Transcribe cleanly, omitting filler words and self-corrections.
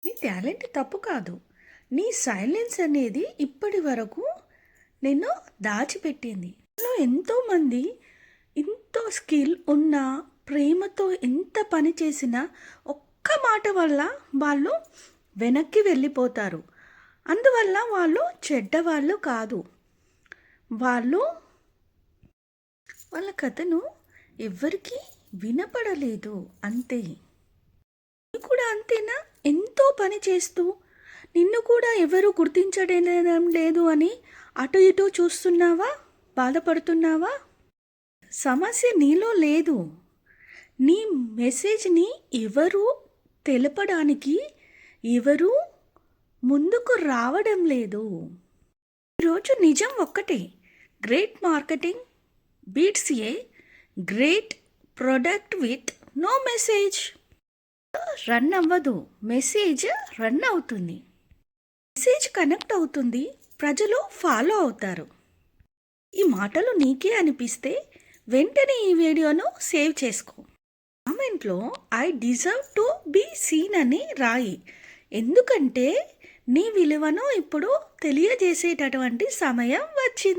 నీ టాలెంట్ తప్పు కాదు. నీ సైలెన్స్ అనేది ఇప్పటి వరకు నిన్ను దాచిపెట్టింది. ఎంతోమంది ఎంతో స్కిల్ ఉన్న ప్రేమతో ఎంత పని చేసినా ఒక్క మాట వల్ల వాళ్ళు వెనక్కి వెళ్ళిపోతారు. అందువల్ల వాళ్ళు చెడ్డవాళ్ళు కాదు. వాళ్ళ కథను ఎవ్వరికీ వినపడలేదు అంతే. నువ్వు కూడా అంతేనా? ఎంతో పని చేస్తూ నిన్ను కూడా ఎవరు గుర్తించడం లేదు అని అటు ఇటు చూస్తున్నావా? బాధపడుతున్నావా? సమస్య నీలో లేదు. నీ మెసేజ్ని ఎవరు తెలపడానికి ఎవరు ముందుకు రావడం లేదు. ఈరోజు నిజం ఒక్కటే, great marketing beats a great product with no message. Run అవ్వదు, మెసేజ్ రన్ అవుతుంది. మెసేజ్ కనెక్ట్ అవుతుంది, ప్రజలు ఫాలో అవుతారు. ఈ మాటలు నీకే అనిపిస్తే వెంటనే ఈ వీడియోను సేవ్ చేసుకో. కామెంట్లో I deserve to be seen అని రాయి. ఎందుకంటే నీ విలువను ఇప్పుడు తెలియజేసేటటువంటి సమయం వచ్చింది.